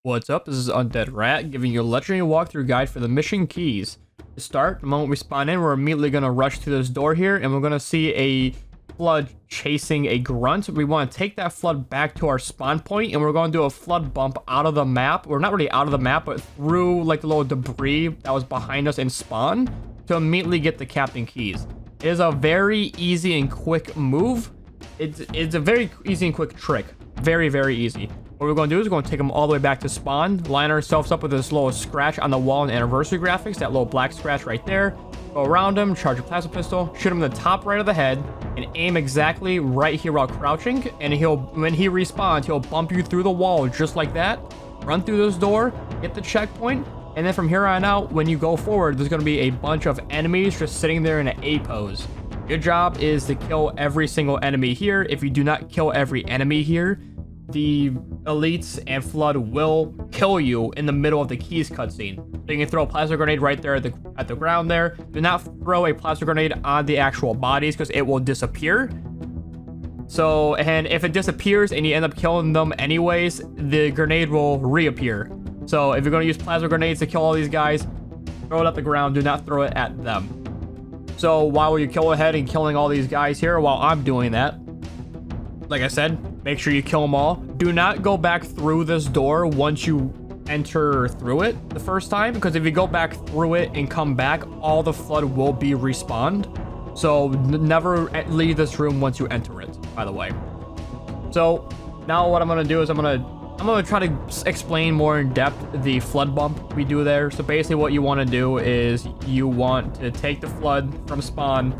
What's up? This is Undead Rat giving you a legendary walkthrough guide for the mission keys. To start, the moment we spawn in, we're immediately going to rush to this door here and we're going to see a flood chasing a grunt. We want to take that flood back to our spawn point and we're going to do a flood bump out of the map. We're not really out of the map, but through like the little debris that was behind us in spawn to immediately get the captain keys. It is a very easy and quick move. It's a very easy and quick trick. Very, very easy. What we're going to do is we're going to take them all the way back to spawn, line ourselves up with this little scratch on the wall in anniversary graphics, that little black scratch right there. Go around him, charge a plasma pistol, shoot him in the top right of the head, and aim exactly right here while crouching. And when he respawns, he'll bump you through the wall just like that. Run through this door, hit the checkpoint, and then from here on out, when you go forward, there's going to be a bunch of enemies just sitting there in an A pose. Your job is to kill every single enemy here. If you do not kill every enemy here, the elites and flood will kill you in the middle of the keys cutscene. So you can throw a plasma grenade right there at the ground there. Do not throw a plasma grenade on the actual bodies because it will disappear. So, and if it disappears and you end up killing them anyways, the grenade will reappear. So if you're going to use plasma grenades to kill all these guys, throw it at the ground. Do not throw it at them. So while you kill ahead and killing all these guys here, while I'm doing that, like I said, make sure you kill them all. Do not go back through this door once you enter through it the first time, because if you go back through it and come back, all the flood will be respawned. So never leave this room once you enter it, by the way. So now what I'm going to do is I'm going to try to explain more in depth the flood bump we do there. So basically what you want to do is you want to take the flood from spawn,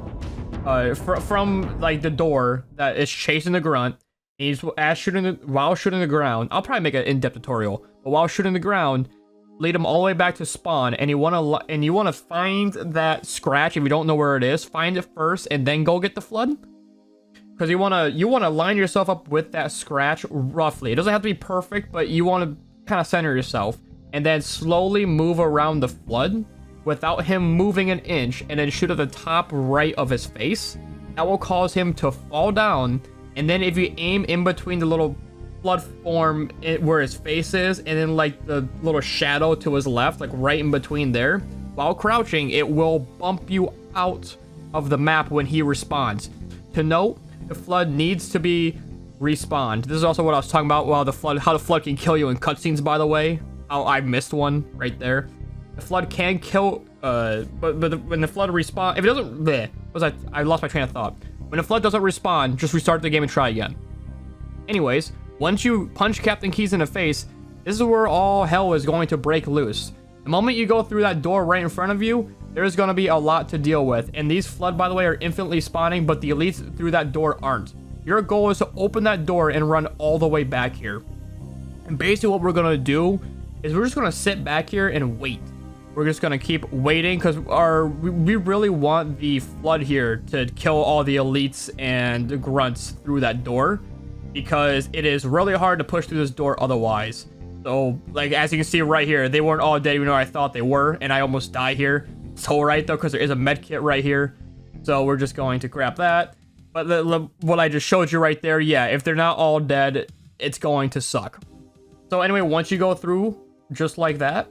from like the door that is chasing the grunt. While shooting the ground, I'll probably make an in-depth tutorial, but while shooting the ground, lead them all the way back to spawn, and you want to find that scratch. If you don't know where it is, find it first and then go get the flood. Because you want to line yourself up with that scratch roughly. It doesn't have to be perfect, but you want to kind of center yourself and then slowly move around the flood without him moving an inch, and then shoot at the top right of his face. That will cause him to fall down, and then if you aim in between the little flood form where his face is, and then like the little shadow to his left, like right in between there, while crouching, it will bump you out of the map when he respawns. To note, the flood needs to be respawned. This is also what I was talking about, how the flood can kill you in cutscenes, by the way. How I missed one right there. The flood can kill, but when the flood respawn, if it doesn't, I lost my train of thought. When the flood doesn't respawn, just restart the game and try again. Anyways, once you punch Captain Keys in the face, this is where all hell is going to break loose. The moment you go through that door right in front of you, there's going to be a lot to deal with. And these flood, by the way, are infinitely spawning, but the elites through that door aren't. Your goal is to open that door and run all the way back here. And basically what we're going to do is we're just going to sit back here and wait. We're just going to keep waiting because we really want the flood here to kill all the elites and the grunts through that door, because it is really hard to push through this door otherwise. So, like, as you can see right here, they weren't all dead even though I thought they were, and I almost die here. It's alright though, because there is a med kit right here. So we're just going to grab that. But what I just showed you right there, yeah, if they're not all dead, it's going to suck. So anyway, once you go through just like that,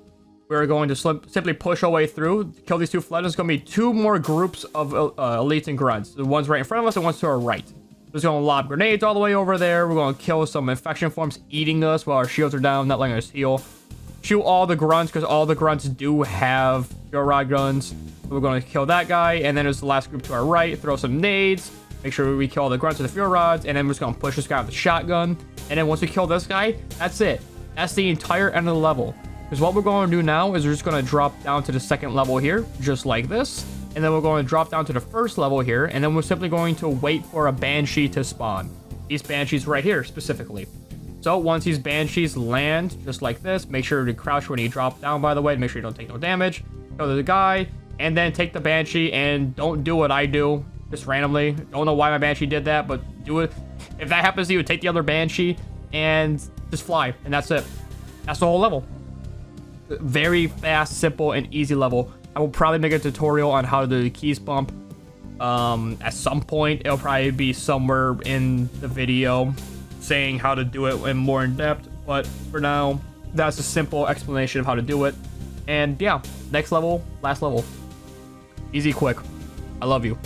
we're going to simply push our way through, kill these two floods. There's going to be two more groups of elites and grunts. The ones right in front of us and ones to our right. We're just going to lob grenades all the way over there. We're going to kill some infection forms eating us while our shields are down, not letting us heal. Shoot all the grunts, because all the grunts do have your rod guns. So we're going to kill that guy. And then there's the last group to our right. Throw some nades. Make sure we kill all the grunts with the fuel rods. And then we're just going to push this guy with the shotgun. And then once we kill this guy, that's it. That's the entire end of the level. Because what we're going to do now is we're just going to drop down to the second level here, just like this. And then we're going to drop down to the first level here. And then we're simply going to wait for a Banshee to spawn. These Banshees right here, specifically. So once these Banshees land, just like this, make sure to crouch when you drop down, by the way, to make sure you don't take no damage. Go to the guy, and then take the Banshee, and don't do what I do, just randomly. Don't know why my Banshee did that, but do it. If that happens to you, take the other Banshee, and just fly, and that's it. That's the whole level. Very fast, simple, and easy level. I will probably make a tutorial on how to do the keys bump. At some point, it'll probably be somewhere in the video saying how to do it in more in depth. But for now, that's a simple explanation of how to do it. And yeah, next level, last level. Easy, quick. I love you.